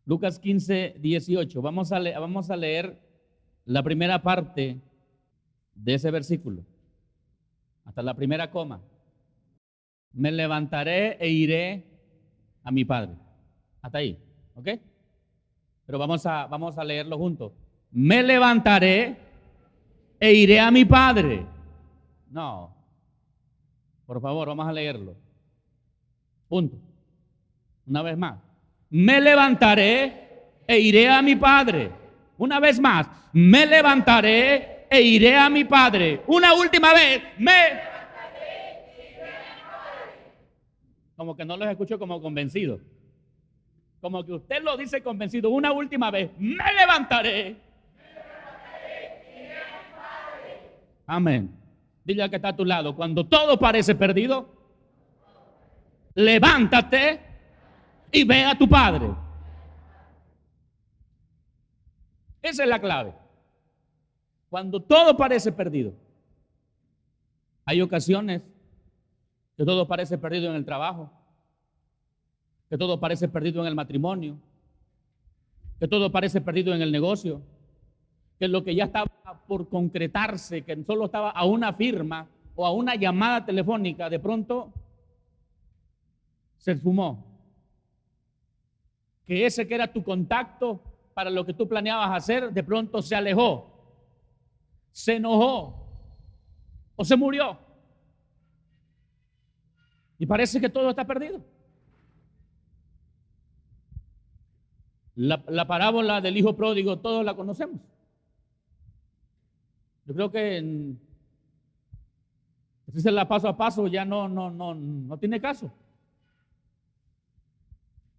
Lucas 15, 18. Vamos a leer la primera parte de ese versículo, hasta la primera coma. Me levantaré e iré a mi padre. Hasta ahí, ¿ok? Pero vamos a leerlo juntos. Me levantaré e iré a mi padre. No, por favor, vamos a leerlo. Punto. Una vez más. Me levantaré e iré a mi padre. Una vez más. Me levantaré e iré a mi padre. Una última vez. Como que no los escucho como convencido. Como que usted lo dice convencido. Una última vez. Me levantaré. Amén. Dile al que está a tu lado. Cuando todo parece perdido, levántate y ve a tu padre. Esa es la clave. Cuando todo parece perdido. Hay ocasiones que todo parece perdido en el trabajo, que todo parece perdido en el matrimonio, que todo parece perdido en el negocio, que lo que ya estaba por concretarse, que solo estaba a una firma o a una llamada telefónica, de pronto se esfumó. Que ese que era tu contacto para lo que tú planeabas hacer, de pronto se alejó, se enojó o se murió. Y parece que todo está perdido. La parábola del hijo pródigo, todos la conocemos. Yo creo que si se la paso a paso ya no tiene caso.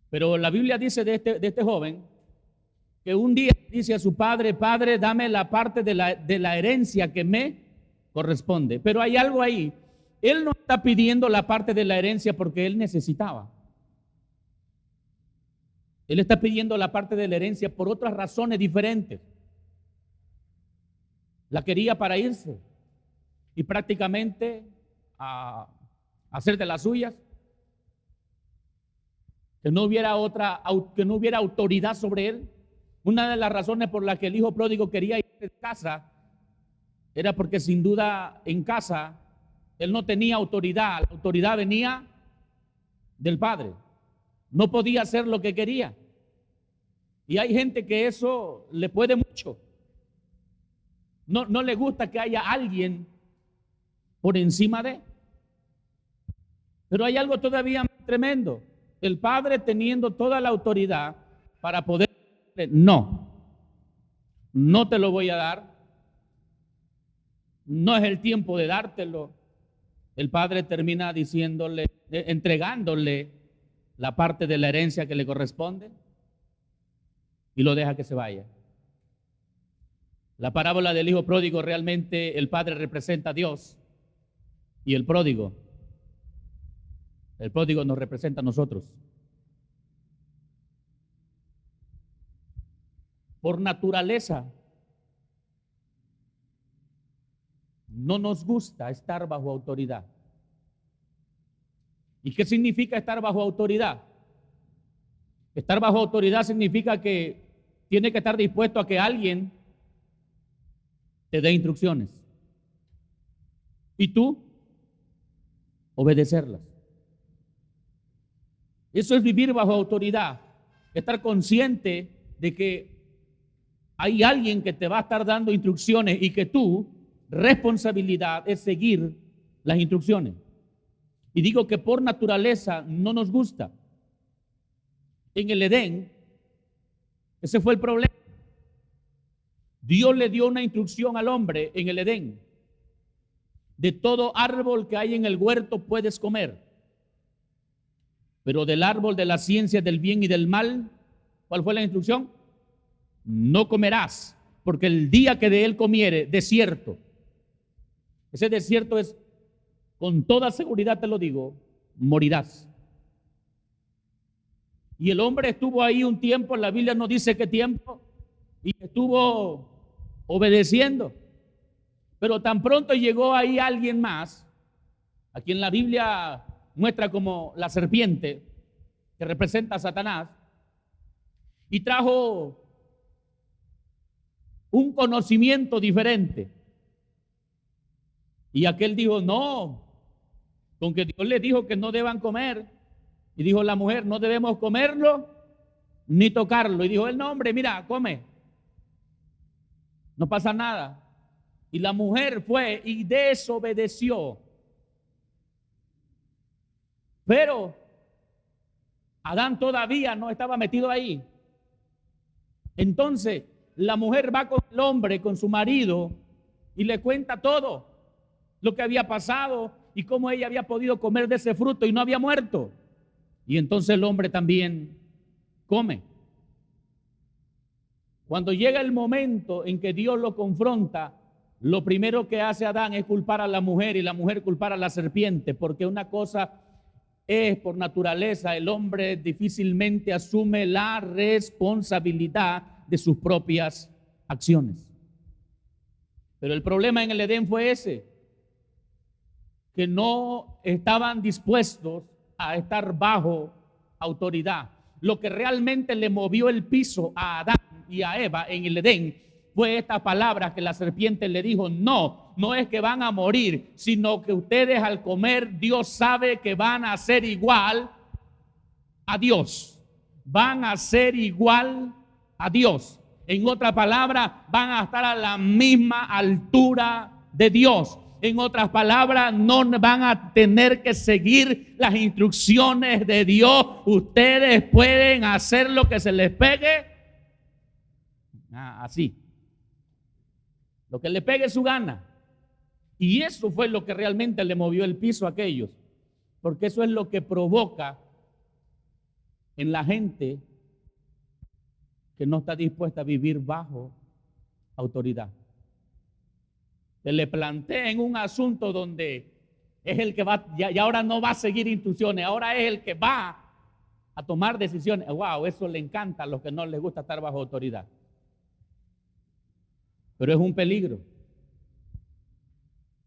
Pero la Biblia dice de este joven que un día dice a su padre: Padre, dame la parte de la herencia que me corresponde. Pero hay algo ahí. Él no está pidiendo la parte de la herencia porque él necesitaba. Él está pidiendo la parte de la herencia por otras razones diferentes. La quería para irse y prácticamente a hacer de las suyas. Que no hubiera autoridad sobre él. Una de las razones por las que el hijo pródigo quería ir de casa era porque sin duda en casa él no tenía autoridad. La autoridad venía del padre. No podía hacer lo que quería. Y hay gente que eso le puede mucho. No le gusta que haya alguien por encima de. Pero hay algo todavía más tremendo. El padre teniendo toda la autoridad para poder decirle: no te lo voy a dar. No es el tiempo de dártelo. El padre termina diciéndole, entregándole la parte de la herencia que le corresponde y lo deja que se vaya. La parábola del hijo pródigo, realmente el padre representa a Dios y el pródigo nos representa a nosotros. Por naturaleza, no nos gusta estar bajo autoridad. ¿Y qué significa estar bajo autoridad? Estar bajo autoridad significa que tiene que estar dispuesto a que alguien te dé instrucciones y tú obedecerlas. Eso es vivir bajo autoridad, estar consciente de que hay alguien que te va a estar dando instrucciones y que tu responsabilidad es seguir las instrucciones. Y digo que por naturaleza no nos gusta. En el Edén, ese fue el problema. Dios le dio una instrucción al hombre en el Edén: de todo árbol que hay en el huerto puedes comer, pero del árbol de la ciencia del bien y del mal, ¿cuál fue la instrucción? No comerás, porque el día que de él comiere, desierto. Ese desierto es, con toda seguridad te lo digo, morirás. Y el hombre estuvo ahí un tiempo, la Biblia no dice qué tiempo, y estuvo obedeciendo. Pero tan pronto llegó ahí alguien más, a quien la Biblia muestra como la serpiente, que representa a Satanás, y trajo un conocimiento diferente. Y aquel dijo, no, con que Dios les dijo que no deban comer. Y dijo la mujer, no debemos comerlo ni tocarlo. Y dijo el hombre, mira, come, no pasa nada. Y la mujer fue y desobedeció. Pero Adán todavía no estaba metido ahí. Entonces la mujer va con el hombre, con su marido, y le cuenta todo lo que había pasado y cómo ella había podido comer de ese fruto y no había muerto. Y entonces el hombre también come. Cuando llega el momento en que Dios lo confronta, lo primero que hace Adán es culpar a la mujer y la mujer culpar a la serpiente, porque una cosa es por naturaleza, el hombre difícilmente asume la responsabilidad de sus propias acciones. Pero el problema en el Edén fue ese, que no estaban dispuestos a estar bajo autoridad. Lo que realmente le movió el piso a Adán y a Eva en el Edén fue esta palabra que la serpiente le dijo, no, no es que van a morir, sino que ustedes al comer, Dios sabe que van a ser igual a Dios. Van a ser igual a Dios. En otra palabra, van a estar a la misma altura de Dios. En otras palabras, no van a tener que seguir las instrucciones de Dios. Ustedes pueden hacer lo que se les pegue. Así. Lo que le pegue su gana. Y eso fue lo que realmente le movió el piso a aquellos. Porque eso es lo que provoca en la gente que no está dispuesta a vivir bajo autoridad. Se le plantea en un asunto donde es el que va, y ahora no va a seguir instrucciones, ahora es el que va a tomar decisiones. Wow, eso le encanta a los que no les gusta estar bajo autoridad. Pero es un peligro.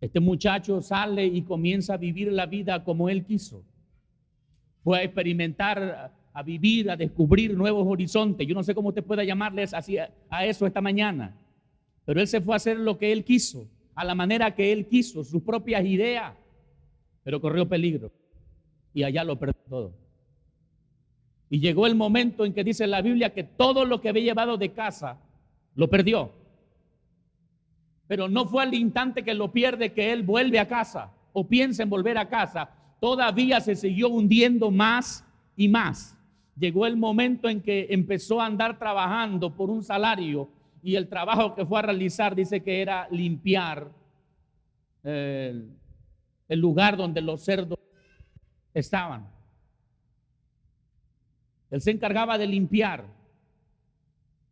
Este muchacho sale y comienza a vivir la vida como él quiso. Fue a experimentar, a vivir, a descubrir nuevos horizontes. Yo no sé cómo usted pueda llamarles así a eso esta mañana. Pero él se fue a hacer lo que él quiso, a la manera que él quiso, sus propias ideas, pero corrió peligro y allá lo perdió todo. Y llegó el momento en que dice la Biblia que todo lo que había llevado de casa lo perdió. Pero no fue al instante que lo pierde que él vuelve a casa o piensa en volver a casa. Todavía se siguió hundiendo más y más. Llegó el momento en que empezó a andar trabajando por un salario. Y el trabajo que fue a realizar dice que era limpiar el lugar donde los cerdos estaban. Él se encargaba de limpiar.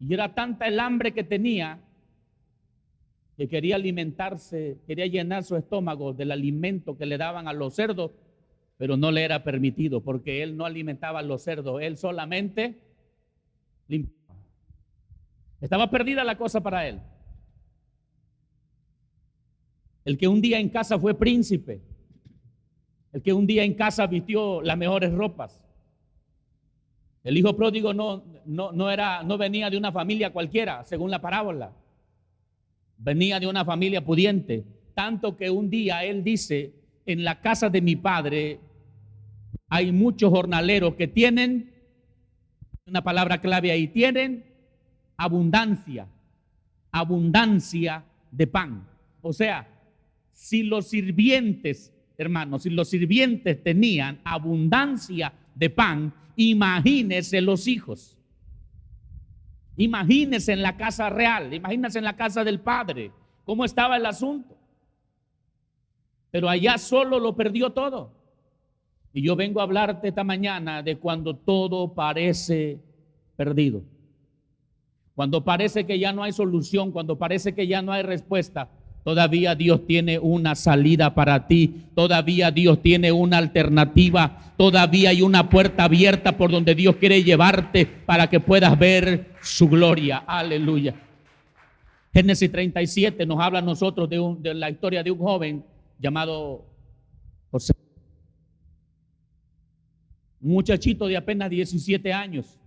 Y era tanta el hambre que tenía que quería alimentarse, quería llenar su estómago del alimento que le daban a los cerdos, pero no le era permitido porque él no alimentaba a los cerdos, él solamente limpiaba. Estaba perdida la cosa para él. El que un día en casa fue príncipe, el que un día en casa vistió las mejores ropas. El hijo pródigo no venía de una familia cualquiera, según la parábola. Venía de una familia pudiente, tanto que un día él dice, en la casa de mi padre hay muchos jornaleros que tienen, una palabra clave ahí, tienen abundancia de pan. O sea, si los sirvientes, hermanos, si los sirvientes tenían abundancia de pan, imagínense los hijos. Imagínense en la casa real, imagínense en la casa del padre, cómo estaba el asunto. Pero allá solo lo perdió todo. Y yo vengo a hablarte esta mañana de cuando todo parece perdido. Cuando parece que ya no hay solución, cuando parece que ya no hay respuesta, todavía Dios tiene una salida para ti, todavía Dios tiene una alternativa, todavía hay una puerta abierta por donde Dios quiere llevarte para que puedas ver su gloria. Aleluya. Génesis 37 nos habla a nosotros de la historia de un joven llamado José. Un muchachito de apenas 17 años.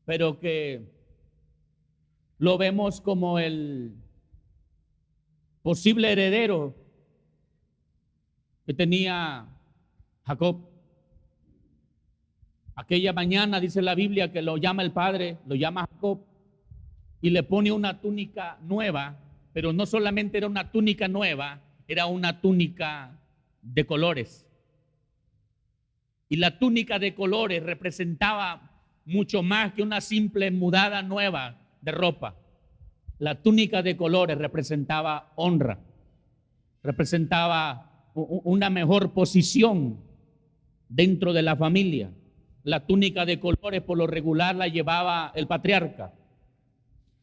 pero que lo vemos como el posible heredero que tenía Jacob. Aquella mañana dice la Biblia que lo llama el padre, lo llama Jacob y le pone una túnica nueva, pero no solamente era una túnica nueva, era una túnica de colores. Y la túnica de colores representaba mucho más que una simple mudada nueva de ropa. La túnica de colores representaba honra, representaba una mejor posición dentro de la familia. La túnica de colores por lo regular la llevaba el patriarca.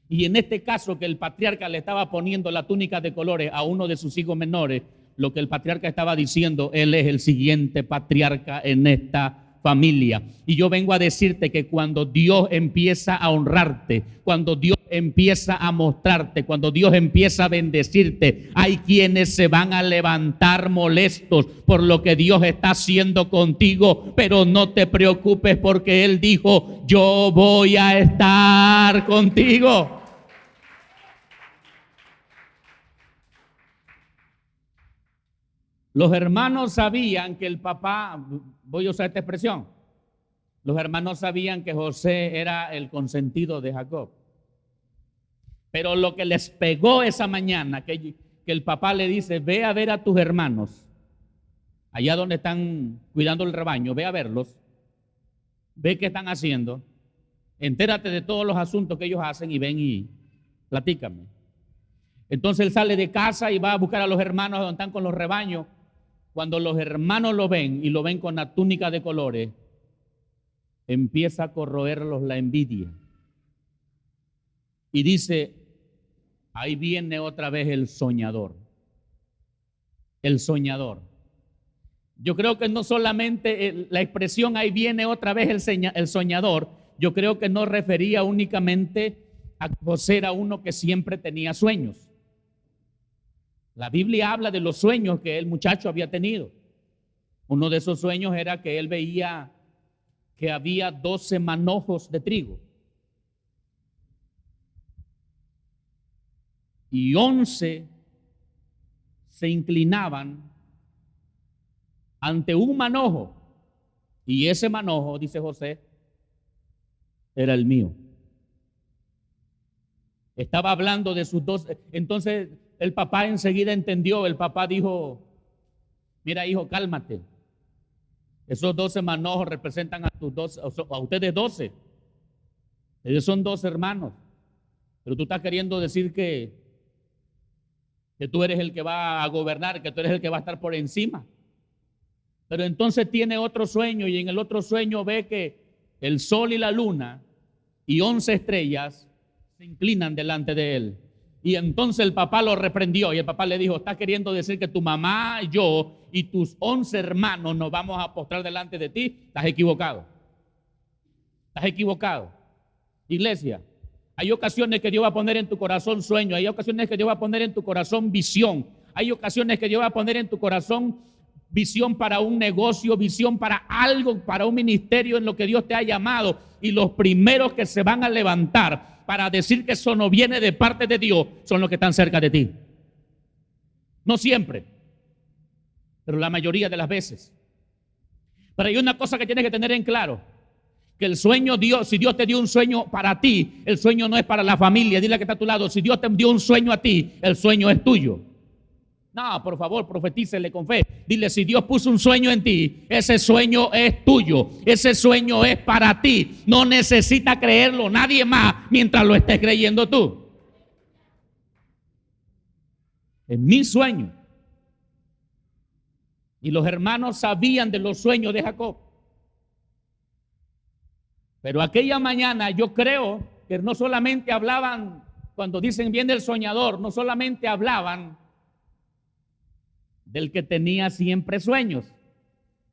Y en este caso que el patriarca le estaba poniendo la túnica de colores a uno de sus hijos menores, lo que el patriarca estaba diciendo, él es el siguiente patriarca en esta familia. Y yo vengo a decirte que cuando Dios empieza a honrarte, cuando Dios empieza a mostrarte, cuando Dios empieza a bendecirte, hay quienes se van a levantar molestos por lo que Dios está haciendo contigo, pero no te preocupes porque Él dijo, yo voy a estar contigo. Los hermanos sabían que el papá, voy a usar esta expresión, los hermanos sabían que José era el consentido de Jacob. Pero lo que les pegó esa mañana, que el papá le dice, ve a ver a tus hermanos, allá donde están cuidando el rebaño, ve a verlos, ve qué están haciendo, entérate de todos los asuntos que ellos hacen y ven y platícame. Entonces él sale de casa y va a buscar a los hermanos donde están con los rebaños. Cuando los hermanos lo ven y lo ven con la túnica de colores, empieza a corroerlos la envidia. Y dice, ahí viene otra vez el soñador. El soñador. Yo creo que no solamente la expresión ahí viene otra vez el soñador, yo creo que no refería únicamente a José era uno que siempre tenía sueños. La Biblia habla de los sueños que el muchacho había tenido. Uno de esos sueños era que él veía que había 12 manojos de trigo. Y 11 se inclinaban ante un manojo. Y ese manojo, dice José, era el mío. Estaba hablando de sus 12. Entonces el papá enseguida entendió. El papá dijo, mira hijo, cálmate. Esos 12 manojos representan a tus 12, a ustedes 12. Ellos son 12 hermanos. Pero tú estás queriendo decir que tú eres el que va a gobernar, que tú eres el que va a estar por encima. Pero entonces tiene otro sueño y en el otro sueño ve que el sol y la luna y 11 estrellas se inclinan delante de él. Y entonces el papá lo reprendió y el papá le dijo, estás queriendo decir que tu mamá, yo y tus 11 hermanos nos vamos a postrar delante de ti. Estás equivocado. Estás equivocado. Iglesia, hay ocasiones que Dios va a poner en tu corazón sueño, hay ocasiones que Dios va a poner en tu corazón visión, hay ocasiones que Dios va a poner en tu corazón visión para un negocio, visión para algo, para un ministerio en lo que Dios te ha llamado. Y los primeros que se van a levantar para decir que eso no viene de parte de Dios son los que están cerca de ti. No siempre, pero la mayoría de las veces. Pero hay una cosa que tienes que tener en claro, que el sueño Dios, si Dios te dio un sueño para ti, el sueño no es para la familia. Dile que está a tu lado, si Dios te dio un sueño a ti, el sueño es tuyo. No, por favor, profetícele con fe. Dile, si Dios puso un sueño en ti, ese sueño es tuyo. Ese sueño es para ti. No necesita creerlo nadie más mientras lo estés creyendo tú. Es mi sueño. Y los hermanos sabían de los sueños de Jacob. Pero aquella mañana yo creo que no solamente hablaban, cuando dicen viene el soñador, no solamente hablaban del que tenía siempre sueños,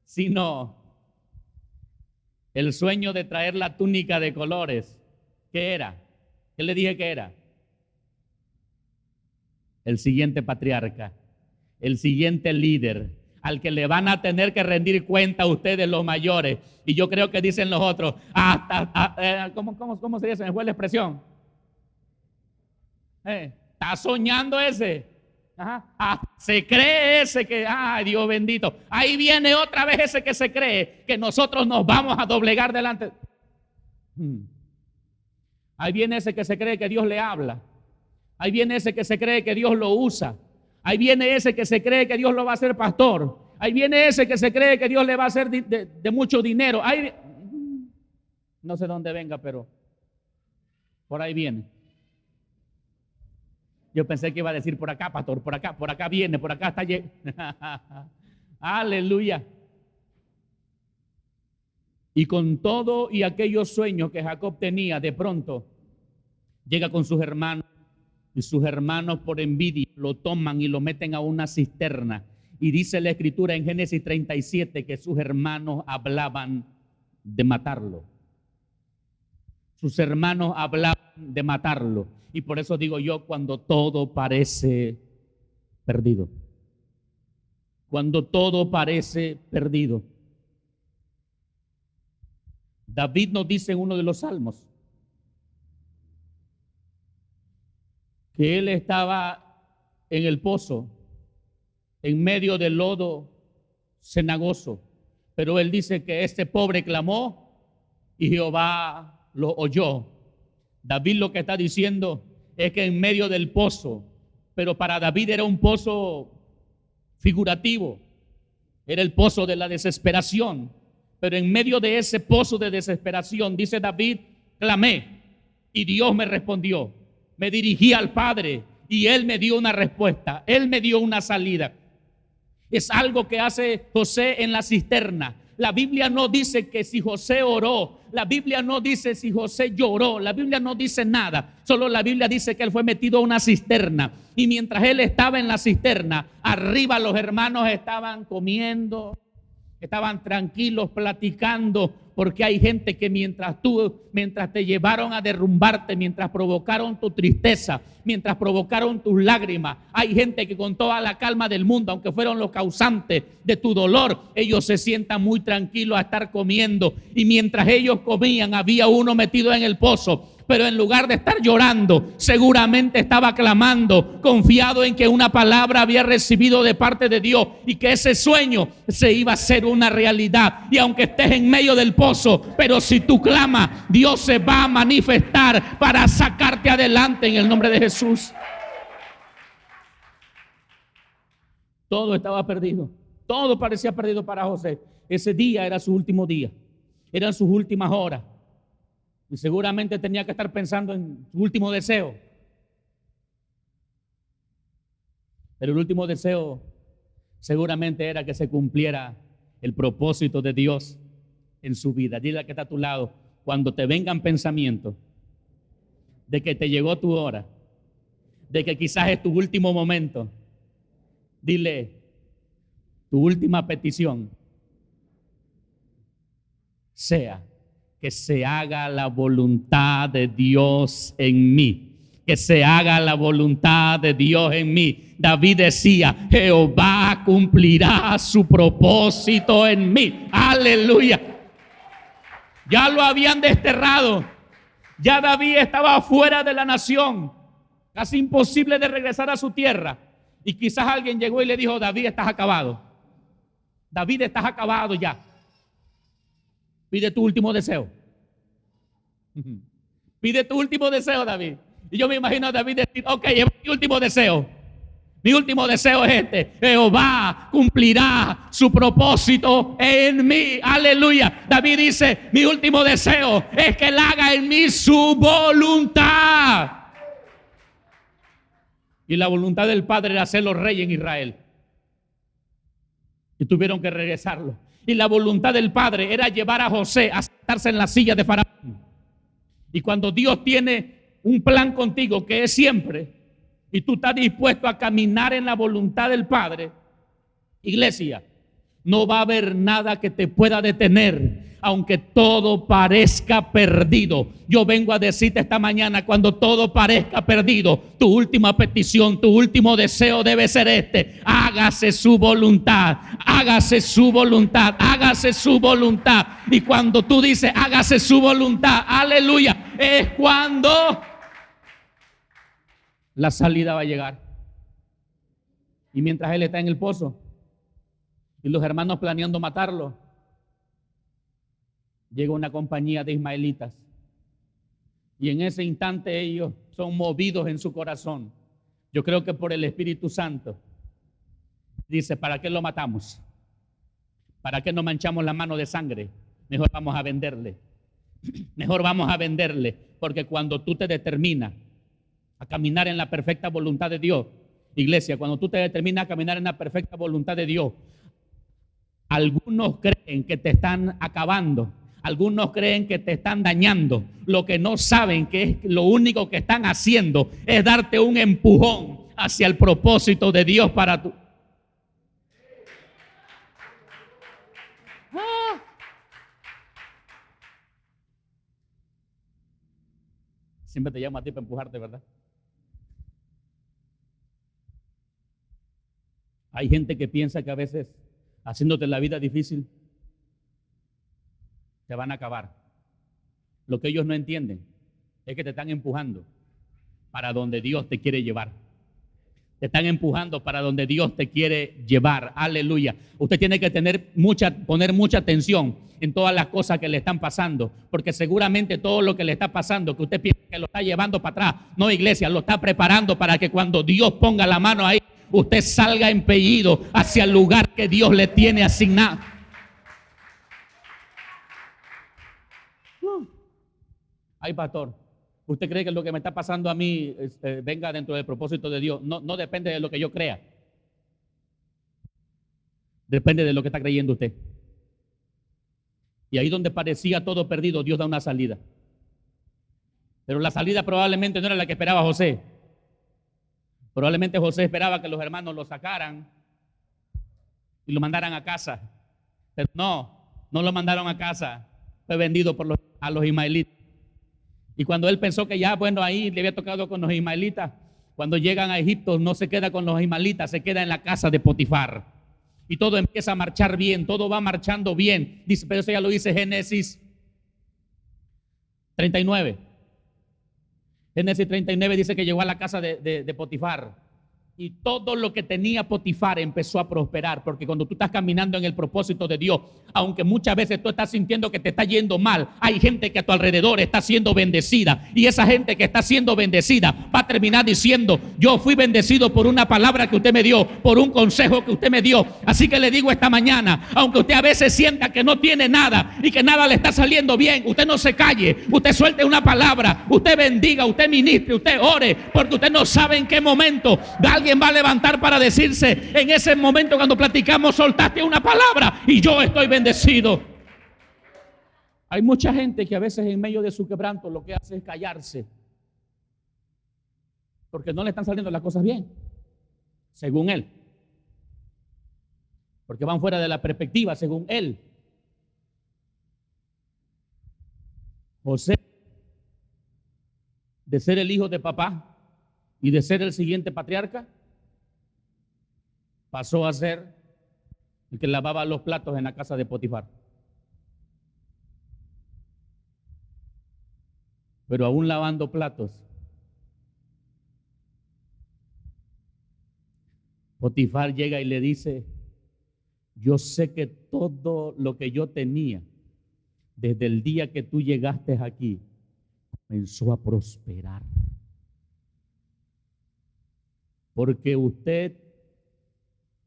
sino el sueño de traer la túnica de colores. ¿Qué era? ¿Qué le dije que era? El siguiente patriarca, el siguiente líder, al que le van a tener que rendir cuenta a ustedes los mayores. Y yo creo que dicen los otros, ¿cómo se dice? ¿Me fue la expresión? Está soñando ese. Ajá. Se cree ese que, ay, Dios bendito. Ahí viene otra vez ese que se cree que nosotros nos vamos a doblegar delante. Ahí viene ese que se cree que Dios le habla. Ahí viene ese que se cree que Dios lo usa. Ahí viene ese que se cree que Dios lo va a hacer pastor. Ahí viene ese que se cree que Dios le va a hacer de mucho dinero. No sé dónde venga, pero por ahí viene. Yo pensé que iba a decir por acá, pastor, por acá viene, por acá está llegando. Aleluya. Y con todo y aquellos sueños que Jacob tenía, de pronto llega con sus hermanos, y sus hermanos por envidia lo toman y lo meten a una cisterna. Y dice la escritura en Génesis 37 que sus hermanos hablaban de matarlo. Sus hermanos hablaban de matarlo. Y por eso digo yo, cuando todo parece perdido. Cuando todo parece perdido. David nos dice en uno de los salmos que él estaba en el pozo, en medio del lodo cenagoso. Pero él dice que este pobre clamó y Jehová lo oyó. David lo que está diciendo es que en medio del pozo, pero para David era un pozo figurativo, era el pozo de la desesperación, pero en medio de ese pozo de desesperación, dice David, clamé y Dios me respondió, me dirigí al Padre y Él me dio una respuesta, Él me dio una salida. Es algo que hace José en la cisterna. La Biblia no dice que si José oró, la Biblia no dice si José lloró, la Biblia no dice nada, solo la Biblia dice que él fue metido a una cisterna y mientras él estaba en la cisterna, arriba los hermanos estaban comiendo, estaban tranquilos, platicando, porque hay gente que mientras te llevaron a derrumbarte, mientras provocaron tu tristeza, mientras provocaron tus lágrimas, hay gente que con toda la calma del mundo, aunque fueron los causantes de tu dolor, ellos se sientan muy tranquilos a estar comiendo. Y mientras ellos comían, había uno metido en el pozo. Pero en lugar de estar llorando, seguramente estaba clamando, confiado en que una palabra había recibido de parte de Dios y que ese sueño se iba a hacer una realidad. Y aunque estés en medio del pozo, pero si tú clamas, Dios se va a manifestar para sacarte adelante en el nombre de Jesús. Todo estaba perdido, todo parecía perdido para José. Ese día era su último día, eran sus últimas horas. Y seguramente tenía que estar pensando en su último deseo. Pero el último deseo seguramente era que se cumpliera el propósito de Dios en su vida. Dile al que está a tu lado, cuando te vengan pensamientos de que te llegó tu hora, de que quizás es tu último momento, dile, tu última petición sea que se haga la voluntad de Dios en mí. Que se haga la voluntad de Dios en mí. David decía, Jehová cumplirá su propósito en mí. Aleluya. Ya lo habían desterrado. Ya David estaba fuera de la nación. Casi imposible de regresar a su tierra. Y quizás alguien llegó y le dijo, David, estás acabado. David, estás acabado ya. Pide tu último deseo. Pide tu último deseo, David. Y yo me imagino a David decir, ok, es mi último deseo. Mi último deseo es este. Jehová cumplirá su propósito en mí. Aleluya. David dice, mi último deseo es que Él haga en mí su voluntad. Y la voluntad del Padre era hacerlo rey en Israel. Y tuvieron que regresarlo. Y la voluntad del Padre era llevar a José a sentarse en la silla de Faraón. Y cuando Dios tiene un plan contigo que es siempre, y tú estás dispuesto a caminar en la voluntad del Padre, iglesia, no va a haber nada que te pueda detener aunque todo parezca perdido. Yo vengo a decirte esta mañana, cuando todo parezca perdido, tu última petición, tu último deseo debe ser este: hágase su voluntad, hágase su voluntad, hágase su voluntad. Y cuando tú dices hágase su voluntad, aleluya, es cuando la salida va a llegar. Y mientras él está en el pozo y los hermanos planeando matarlo, llega una compañía de ismaelitas, y en ese instante ellos son movidos en su corazón, yo creo que por el Espíritu Santo. Dice: ¿para qué lo matamos? ¿Para qué nos manchamos la mano de sangre? Mejor vamos a venderle. Mejor vamos a venderle, porque cuando tú te determinas a caminar en la perfecta voluntad de Dios, iglesia, cuando tú te determinas a caminar en la perfecta voluntad de Dios, algunos creen que te están acabando, algunos creen que te están dañando. Lo que no saben que es lo único que están haciendo es darte un empujón hacia el propósito de Dios para tu. Siempre te llamo a ti para empujarte, ¿verdad? Hay gente que piensa que a veces, haciéndote la vida difícil, te van a acabar. Lo que ellos no entienden es que te están empujando para donde Dios te quiere llevar. Te están empujando para donde Dios te quiere llevar. Aleluya. Usted tiene que poner mucha atención en todas las cosas que le están pasando, porque seguramente todo lo que le está pasando, que usted piensa que lo está llevando para atrás, no, iglesia, lo está preparando para que cuando Dios ponga la mano ahí, usted salga empellido hacia el lugar que Dios le tiene asignado. Ay, pastor, ¿usted cree que lo que me está pasando a mí venga dentro del propósito de Dios? No, no depende de lo que yo crea. Depende de lo que está creyendo usted. Y ahí donde parecía todo perdido, Dios da una salida. Pero la salida probablemente no era la que esperaba José. Probablemente José esperaba que los hermanos lo sacaran y lo mandaran a casa. Pero no lo mandaron a casa. Fue vendido a los ismaelitas. Y cuando él pensó que ya, bueno, ahí le había tocado con los ismaelitas, cuando llegan a Egipto no se queda con los ismaelitas, se queda en la casa de Potifar. Y todo empieza a marchar bien, todo va marchando bien. Dice, pero eso ya lo dice Génesis 39. Génesis 39 dice que llegó a la casa de Potifar. Y todo lo que tenía Potifar empezó a prosperar, porque cuando tú estás caminando en el propósito de Dios, aunque muchas veces tú estás sintiendo que te está yendo mal, hay gente que a tu alrededor está siendo bendecida, y esa gente que está siendo bendecida va a terminar diciendo: yo fui bendecido por una palabra que usted me dio, por un consejo que usted me dio. Así que le digo esta mañana, aunque usted a veces sienta que no tiene nada y que nada le está saliendo bien, usted no se calle, usted suelte una palabra, usted bendiga, usted ministre, usted ore, porque usted no sabe en qué momento alguien va a levantar para decirse: en ese momento cuando platicamos soltaste una palabra y yo estoy bendecido. Hay mucha gente que a veces en medio de su quebranto lo que hace es callarse, porque no le están saliendo las cosas bien, según él, porque van fuera de la perspectiva, según él. José, de ser el hijo de papá y de ser el siguiente patriarca, pasó a ser el que lavaba los platos en la casa de Potifar. Pero aún lavando platos, Potifar llega y le dice: yo sé que todo lo que yo tenía desde el día que tú llegaste aquí comenzó a prosperar, porque usted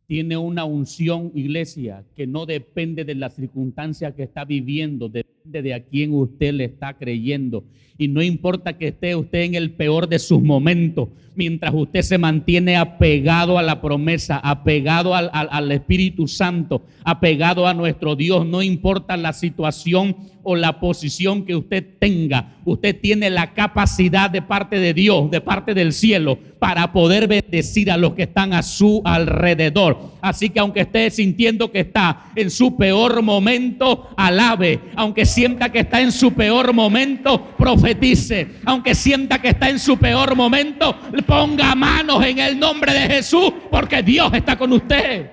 tiene una unción, iglesia, que no depende de la circunstancia que está viviendo, depende de a quién usted le está creyendo. Y no importa que esté usted en el peor de sus momentos, mientras usted se mantiene apegado a la promesa, apegado al Espíritu Santo, apegado a nuestro Dios, no importa la situación o la posición que usted tenga, usted tiene la capacidad de parte de Dios, de parte del cielo, para poder bendecir a los que están a su alrededor. Así que aunque esté sintiendo que está en su peor momento, alabe. Aunque sienta que está en su peor momento, profetice. Aunque sienta que está en su peor momento, ponga manos en el nombre de Jesús, porque Dios está con usted.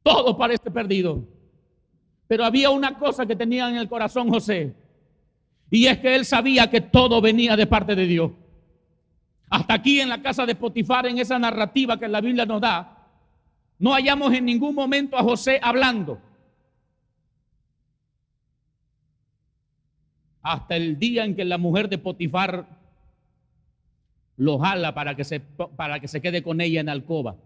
Todo parece perdido, pero había una cosa que tenía en el corazón José, y es que él sabía que todo venía de parte de Dios. Hasta aquí en la casa de Potifar, en esa narrativa que la Biblia nos da, no hallamos en ningún momento a José hablando. Hasta el día en que la mujer de Potifar lo jala para que se quede con ella en alcoba,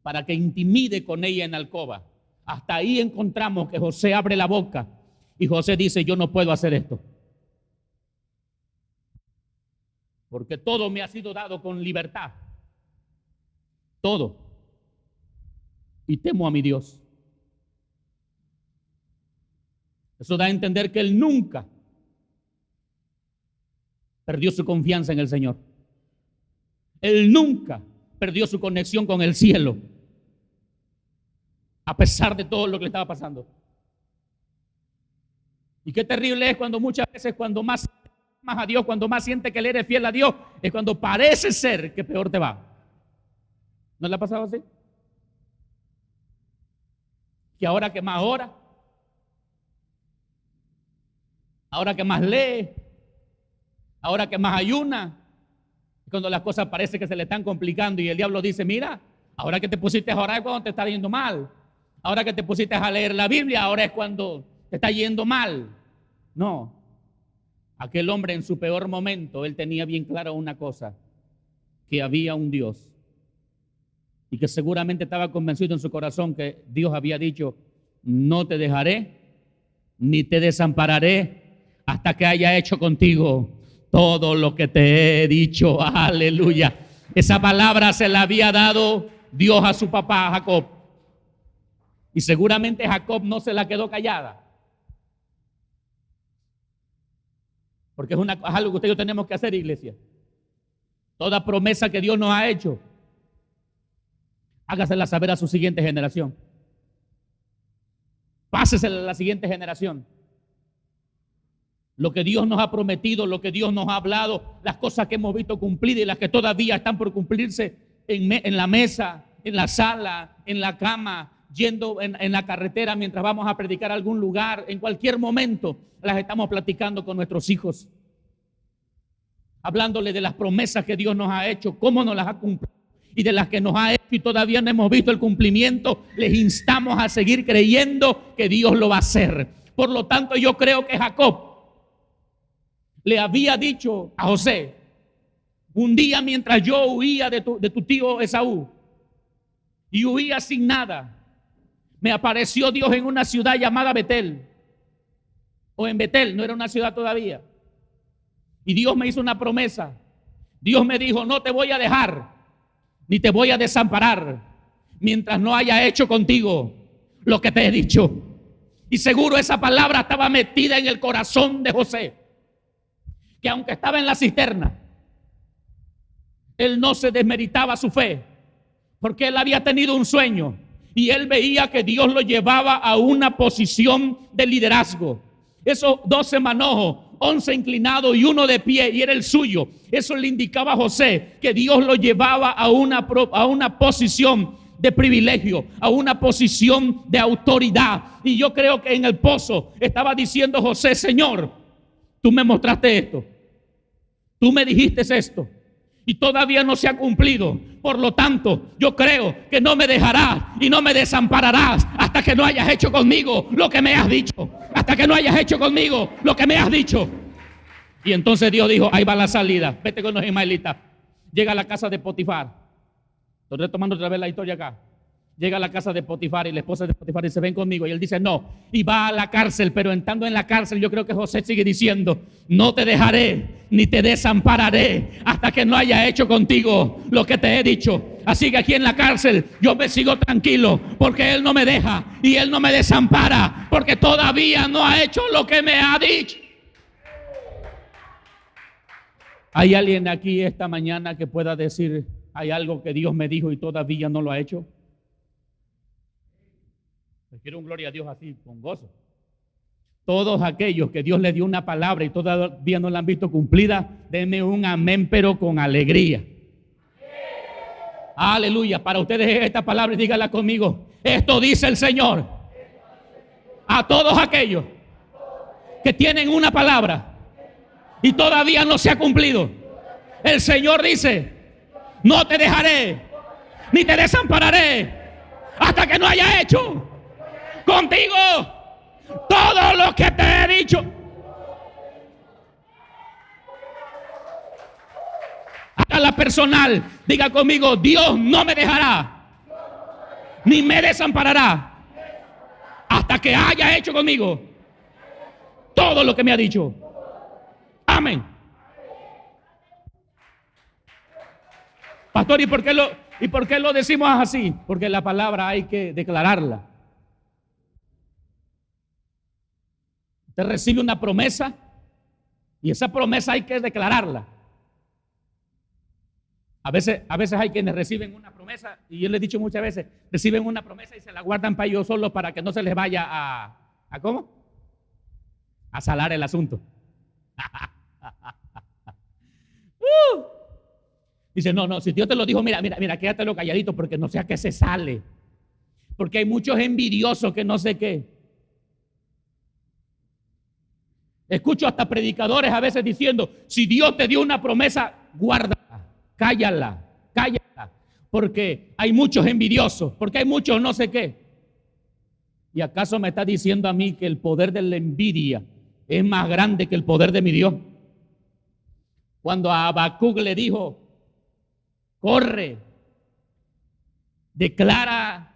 para que intimide con ella en alcoba. Hasta ahí encontramos que José abre la boca y José dice: yo no puedo hacer esto, porque todo me ha sido dado con libertad, todo, y temo a mi Dios. Eso da a entender que él nunca perdió su confianza en el Señor. Él nunca perdió su conexión con el cielo, a pesar de todo lo que le estaba pasando. Y qué terrible es cuando muchas veces, cuando más amas a Dios, cuando más sientes que le eres fiel a Dios, es cuando parece ser que peor te va. ¿No le ha pasado así? Que ahora que más ora, ahora que más lee, ahora que más ayuna, cuando las cosas parece que se le están complicando y el diablo dice: mira, ahora que te pusiste a orar es cuando te está yendo mal. Ahora que te pusiste a leer la Biblia, ahora es cuando te está yendo mal. No. Aquel hombre en su peor momento, él tenía bien claro una cosa: que había un Dios. Y que seguramente estaba convencido en su corazón que Dios había dicho: no te dejaré ni te desampararé hasta que haya hecho contigo todo lo que te he dicho. Aleluya. Esa palabra se la había dado Dios a su papá Jacob, y seguramente Jacob no se la quedó callada, porque es algo que usted y yo tenemos que hacer, iglesia. Toda promesa que Dios nos ha hecho, hágasela saber a su siguiente generación, pásesela a la siguiente generación. Lo que Dios nos ha prometido, lo que Dios nos ha hablado, las cosas que hemos visto cumplidas y las que todavía están por cumplirse en la mesa, en la sala, en la cama, yendo en la carretera mientras vamos a predicar a algún lugar, en cualquier momento las estamos platicando con nuestros hijos, hablándole de las promesas que Dios nos ha hecho, cómo nos las ha cumplido, y de las que nos ha hecho y todavía no hemos visto el cumplimiento. Les instamos a seguir creyendo que Dios lo va a hacer. Por lo tanto, yo creo que Jacob le había dicho a José: un día mientras yo huía de tu tío Esaú y huía sin nada, me apareció Dios en una ciudad llamada Betel, o en Betel, no era una ciudad todavía, y Dios me hizo una promesa. Dios me dijo: no te voy a dejar ni te voy a desamparar mientras no haya hecho contigo lo que te he dicho. Y seguro esa palabra estaba metida en el corazón de José, que aunque estaba en la cisterna, él no se desmeritaba su fe, porque él había tenido un sueño y él veía que Dios lo llevaba a una posición de liderazgo. Esos 12 manojos, 11 inclinados y uno de pie, y era el suyo. Eso le indicaba a José que Dios lo llevaba a una posición de privilegio, a una posición de autoridad. Y yo creo que en el pozo estaba diciendo José: Señor, tú me mostraste esto, tú me dijiste esto, y todavía no se ha cumplido. Por lo tanto, yo creo que no me dejarás y no me desampararás hasta que no hayas hecho conmigo lo que me has dicho. Hasta que no hayas hecho conmigo lo que me has dicho. Y entonces Dios dijo: ahí va la salida, vete con los ismaelitas. Llega a la casa de Potifar. Estoy retomando otra vez la historia acá. llega a la casa de Potifar y la esposa de Potifar dice, ven conmigo. Y él dice, no. Y va a la cárcel, pero estando en la cárcel, yo creo que José sigue diciendo, no te dejaré ni te desampararé hasta que no haya hecho contigo lo que te he dicho. Así que aquí en la cárcel yo me sigo tranquilo porque él no me deja y él no me desampara porque todavía no ha hecho lo que me ha dicho. ¿Hay alguien aquí esta mañana que pueda decir, hay algo que Dios me dijo y todavía no lo ha hecho? Quiero un gloria a Dios así, con gozo. Todos aquellos que Dios le dio una palabra y todavía no la han visto cumplida, denme un amén, pero con alegría. Aleluya. Para ustedes esta palabra, dígala conmigo. Esto dice el Señor a todos aquellos que tienen una palabra y todavía no se ha cumplido. El Señor dice, no te dejaré ni te desampararé hasta que no haya hecho contigo todo lo que te he dicho. A la personal, diga conmigo, Dios no me dejará ni me desamparará hasta que haya hecho conmigo todo lo que me ha dicho. Amén. Pastor, ¿y por qué lo decimos así? Porque la palabra hay que declararla. Usted recibe una promesa y esa promesa hay que declararla. A veces hay quienes reciben una promesa, y yo les he dicho muchas veces, reciben una promesa y se la guardan para ellos solos para que no se les vaya ¿a cómo? A salar el asunto. Dice, no, si Dios te lo dijo, mira, quédatelo calladito porque no sea que se sale. Porque hay muchos envidiosos que no sé qué. Escucho hasta predicadores a veces diciendo, si Dios te dio una promesa, guárdala, cállala. Porque hay muchos envidiosos, porque hay muchos no sé qué. ¿Y acaso me está diciendo a mí que el poder de la envidia es más grande que el poder de mi Dios? Cuando a Habacuc le dijo, corre, declara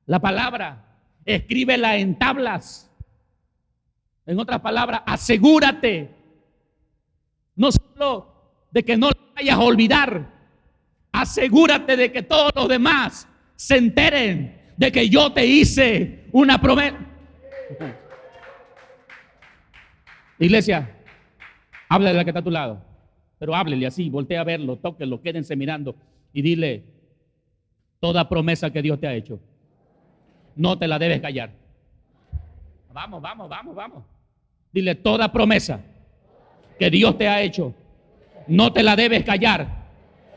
la palabra, escríbela en tablas. En otras palabras, asegúrate no solo de que no lo vayas a olvidar, asegúrate de que todos los demás se enteren de que yo te hice una promesa. Iglesia, háblale a la que está a tu lado, pero háblele así, voltea a verlo, tóquelo, quédense mirando y dile, toda promesa que Dios te ha hecho, no te la debes callar. Vamos. Dile, toda promesa que Dios te ha hecho, no te la debes callar,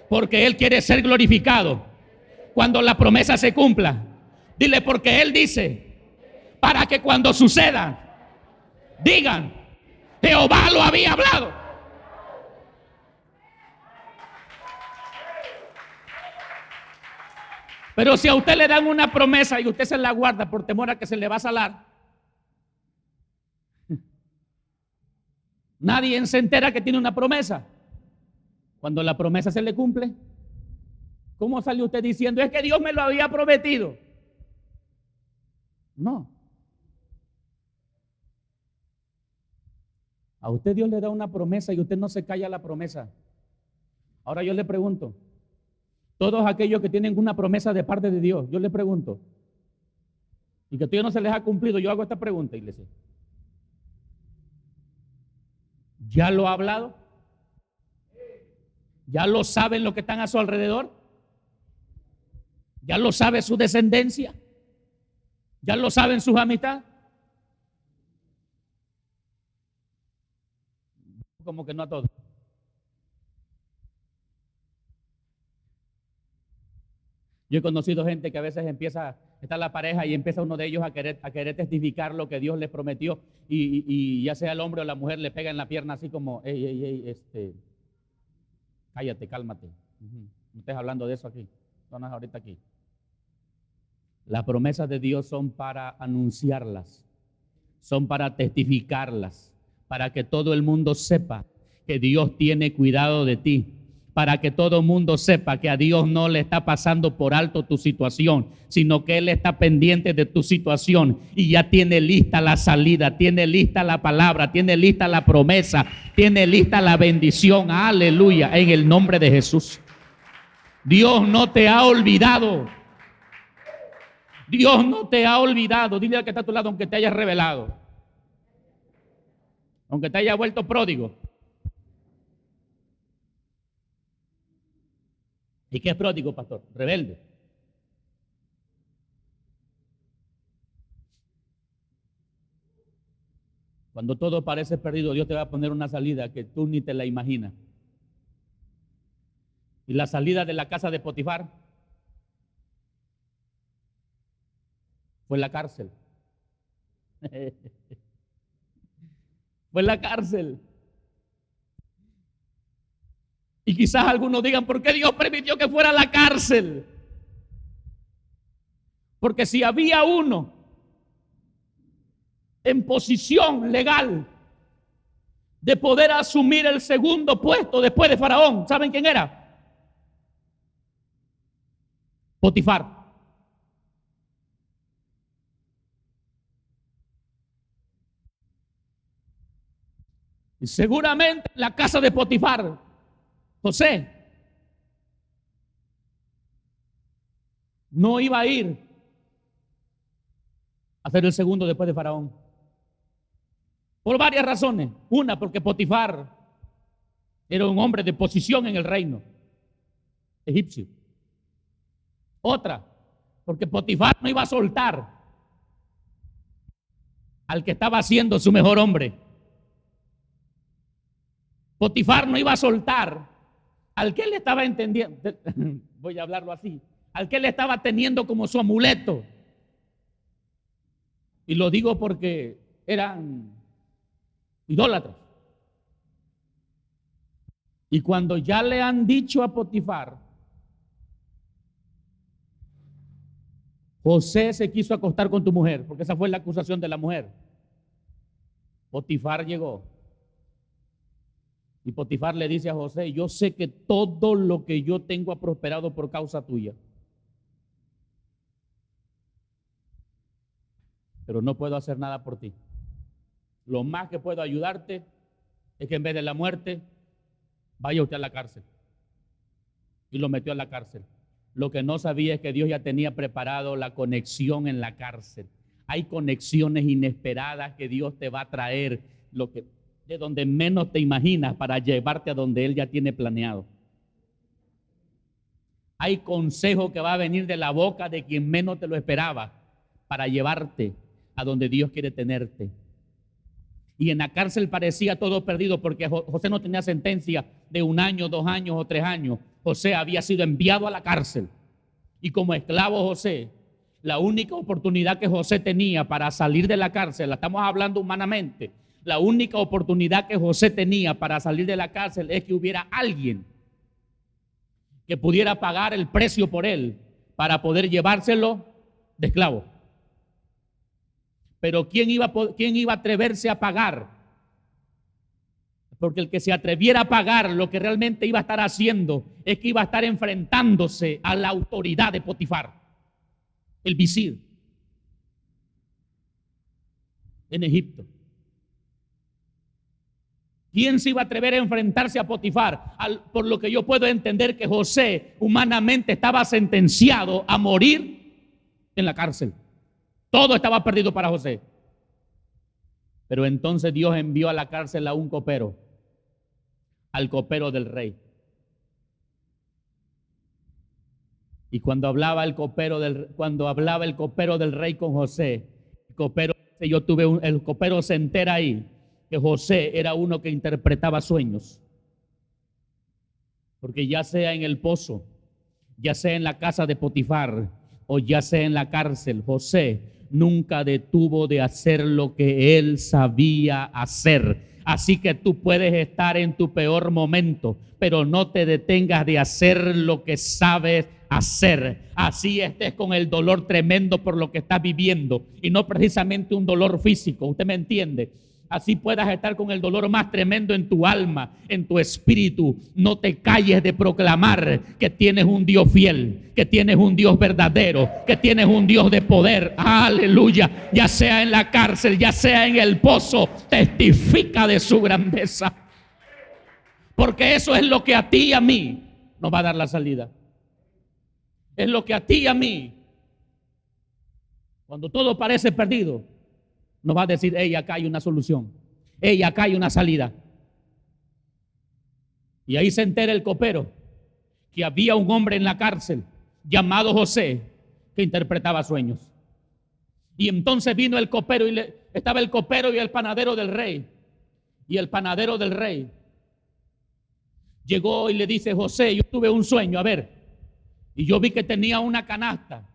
porque Él quiere ser glorificado cuando la promesa se cumpla. Dile, porque Él dice, para que cuando suceda, digan, Jehová lo había hablado. Pero si a usted le dan una promesa y usted se la guarda por temor a que se le va a salar, nadie se entera que tiene una promesa. Cuando la promesa se le cumple, ¿cómo sale usted diciendo? Es que Dios me lo había prometido. No. A usted Dios le da una promesa y usted no se calla la promesa. Ahora yo le pregunto, todos aquellos que tienen una promesa de parte de Dios, yo le pregunto, y que todavía no se les ha cumplido, yo hago esta pregunta, iglesia. ¿Ya lo ha hablado? ¿Ya lo saben los que están a su alrededor? ¿Ya lo sabe su descendencia? ¿Ya lo saben sus amistades? Como que no a todos. Yo he conocido gente que a veces está la pareja y empieza uno de ellos a querer testificar lo que Dios les prometió y ya sea el hombre o la mujer le pega en la pierna así como, cállate, cálmate. No estés hablando de eso aquí, no es ahorita aquí. Las promesas de Dios son para anunciarlas, son para testificarlas, para que todo el mundo sepa que Dios tiene cuidado de ti, para que todo el mundo sepa que a Dios no le está pasando por alto tu situación, sino que Él está pendiente de tu situación y ya tiene lista la salida, tiene lista la palabra, tiene lista la promesa, tiene lista la bendición. Aleluya, en el nombre de Jesús. Dios no te ha olvidado. Dios no te ha olvidado. Dile al que está a tu lado, aunque te hayas revelado, aunque te haya vuelto pródigo. ¿Y qué es pródigo, pastor? Rebelde. Cuando todo parece perdido, Dios te va a poner una salida que tú ni te la imaginas. Y la salida de la casa de Potifar fue la cárcel. Fue la cárcel. Y quizás algunos digan, ¿por qué Dios permitió que fuera la cárcel? Porque si había uno en posición legal de poder asumir el segundo puesto después de Faraón, ¿saben quién era? Potifar. Y seguramente la casa de Potifar, José no iba a ir a ser el segundo después de Faraón. Por varias razones. Una, porque Potifar era un hombre de posición en el reino egipcio. Otra, porque Potifar no iba a soltar al que estaba siendo su mejor hombre. Potifar no iba a soltar al que él estaba entendiendo, voy a hablarlo así, al que él estaba teniendo como su amuleto. Y lo digo porque eran idólatras. Y cuando ya le han dicho a Potifar, José se quiso acostar con tu mujer, porque esa fue la acusación de la mujer. Potifar llegó. Y Potifar le dice a José, yo sé que todo lo que yo tengo ha prosperado por causa tuya. Pero no puedo hacer nada por ti. Lo más que puedo ayudarte es que en vez de la muerte, vaya usted a la cárcel. Y lo metió a la cárcel. Lo que no sabía es que Dios ya tenía preparado la conexión en la cárcel. Hay conexiones inesperadas que Dios te va a traer, de donde menos te imaginas, para llevarte a donde Él ya tiene planeado. Hay consejo que va a venir de la boca de quien menos te lo esperaba, para llevarte a donde Dios quiere tenerte. Y en la cárcel parecía todo perdido, porque José no tenía sentencia de 1 año, 2 años o 3 años. José había sido enviado a la cárcel. Y como esclavo José, la única oportunidad que José tenía para salir de la cárcel, la estamos hablando humanamente, la única oportunidad que José tenía para salir de la cárcel es que hubiera alguien que pudiera pagar el precio por él para poder llevárselo de esclavo. Pero ¿quién iba a atreverse a pagar? Porque el que se atreviera a pagar, lo que realmente iba a estar haciendo es que iba a estar enfrentándose a la autoridad de Potifar, el visir en Egipto. ¿Quién se iba a atrever a enfrentarse a Potifar? Por lo que yo puedo entender que José humanamente estaba sentenciado a morir en la cárcel. Todo estaba perdido para José. Pero entonces Dios envió a la cárcel a un copero, al copero del rey. Y cuando hablaba el copero del rey con José, el copero se entera ahí que José era uno que interpretaba sueños. Porque ya sea en el pozo, ya sea en la casa de Potifar o ya sea en la cárcel, José nunca detuvo de hacer lo que él sabía hacer. Así que tú puedes estar en tu peor momento, pero no te detengas de hacer lo que sabes hacer. Así estés con el dolor tremendo por lo que estás viviendo, y no precisamente un dolor físico, ¿usted me entiende? así puedas estar con el dolor más tremendo en tu alma, en tu espíritu, no te calles de proclamar que tienes un Dios fiel, que tienes un Dios verdadero, que tienes un Dios de poder. Aleluya. Ya sea en la cárcel, ya sea en el pozo, testifica de su grandeza. Porque eso es lo que a ti y a mí nos va a dar la salida. Es lo que a ti y a mí, cuando todo parece perdido, nos va a decir: hey, acá hay una solución, hey, acá hay una salida. Y ahí se entera el copero que había un hombre en la cárcel llamado José que interpretaba sueños. Y entonces vino el copero y estaba el copero y el panadero del rey. Y el panadero del rey llegó y le dice: José, yo tuve un sueño, a ver, y yo vi que tenía una canasta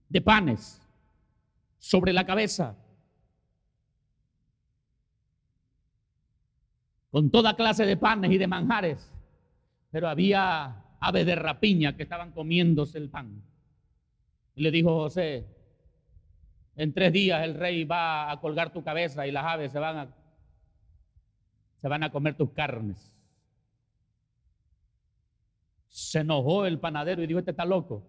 de panes sobre la cabeza, con toda clase de panes y de manjares, pero había aves de rapiña que estaban comiéndose el pan. Y le dijo José: en 3 días el rey va a colgar tu cabeza y las aves se van a comer tus carnes. Se enojó el panadero y dijo: este está loco.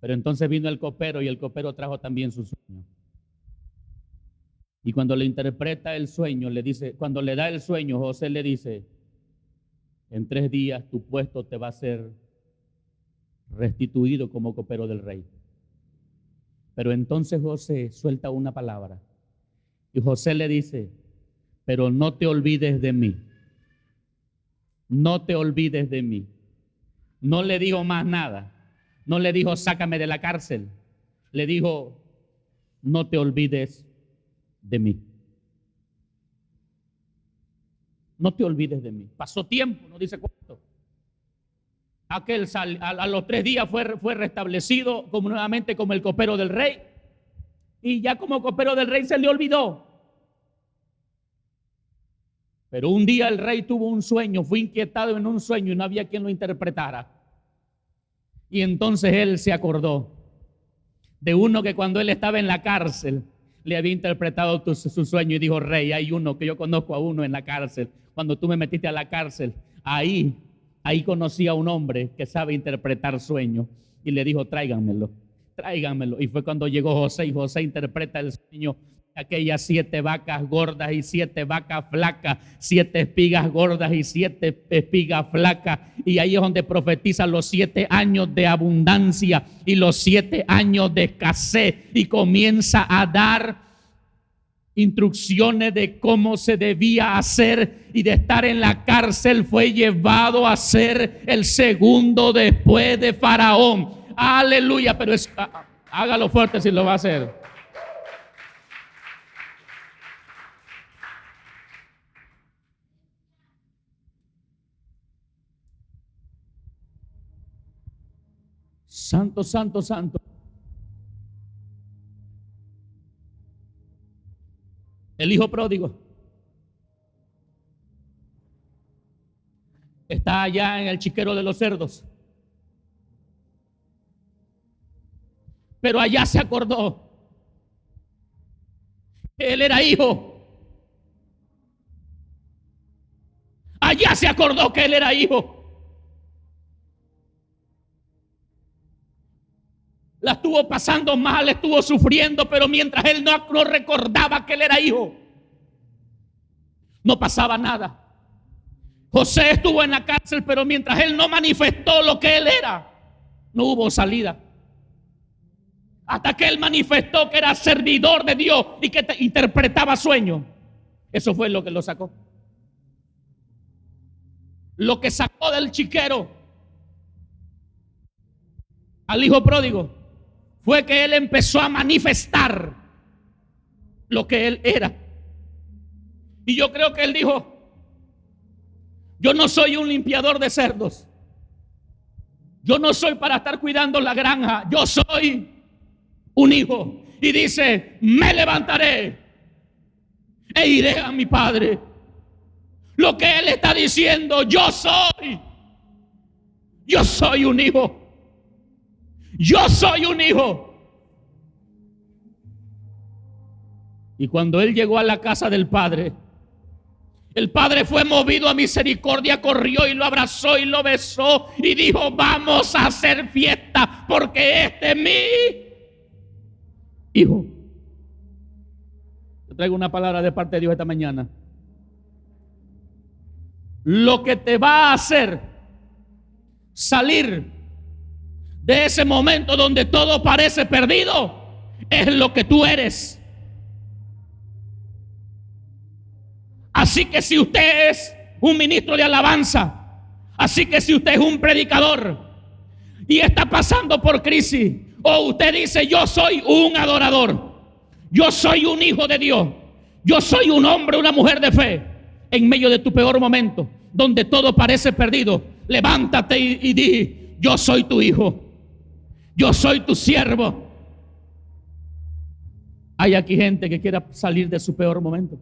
Pero entonces vino el copero y el copero trajo también su sueño. Y cuando le interpreta el sueño, le dice, cuando le da el sueño, José le dice: en 3 días tu puesto te va a ser restituido como copero del rey. Pero entonces José suelta una palabra y José le dice: pero no te olvides de mí. No te olvides de mí. No le dijo más nada. No le dijo: sácame de la cárcel. Le dijo: no te olvides de mí. No te olvides de mí. Pasó tiempo, no dice cuánto. A los 3 días fue restablecido nuevamente como el copero del rey. Y ya como copero del rey se le olvidó. Pero un día el rey tuvo un sueño, fue inquietado en un sueño y no había quien lo interpretara. Y entonces él se acordó de uno que cuando él estaba en la cárcel le había interpretado su sueño y dijo: rey, hay uno que yo conozco a uno en la cárcel. Cuando tú me metiste a la cárcel, ahí conocí a un hombre que sabe interpretar sueños. Y le dijo: tráiganmelo. Y fue cuando llegó José y José interpreta el sueño. Aquellas 7 vacas gordas y 7 vacas flacas, 7 espigas gordas y 7 espigas flacas. Y ahí es donde profetiza los 7 años de abundancia y los 7 años de escasez. Y comienza a dar instrucciones de cómo se debía hacer. Y de estar en la cárcel fue llevado a ser el segundo después de Faraón. Aleluya. Pero hágalo fuerte si lo va a hacer. Santo, santo, santo. El hijo pródigo está allá en el chiquero de los cerdos. Pero allá se acordó que él era hijo. Allá se acordó que él era hijo. La estuvo pasando mal, estuvo sufriendo, pero mientras él no recordaba que él era hijo, no pasaba nada. José estuvo en la cárcel, pero mientras él no manifestó lo que él era, no hubo salida. Hasta que él manifestó que era servidor de Dios y que interpretaba sueños. Eso fue lo que lo sacó. Lo que sacó del chiquero al hijo pródigo fue que él empezó a manifestar lo que él era. Y yo creo que él dijo: yo no soy un limpiador de cerdos. Yo no soy para estar cuidando la granja. Yo soy un hijo. Y dice: me levantaré e iré a mi padre. Lo que él está diciendo: yo soy un hijo. Yo soy un hijo. Y cuando él llegó a la casa del padre, el padre fue movido a misericordia, corrió y lo abrazó y lo besó y dijo: vamos a hacer fiesta porque este es mi hijo. Yo traigo una palabra de parte de Dios esta mañana. Lo que te va a hacer salir de ese momento donde todo parece perdido es lo que tú eres. Así que si usted es un ministro de alabanza, así que si usted es un predicador y está pasando por crisis, o usted dice: yo soy un adorador, yo soy un hijo de Dios, yo soy un hombre, una mujer de fe, en medio de tu peor momento, donde todo parece perdido, levántate y di: yo soy tu hijo, yo soy tu siervo. Hay aquí gente que quiera salir de su peor momento.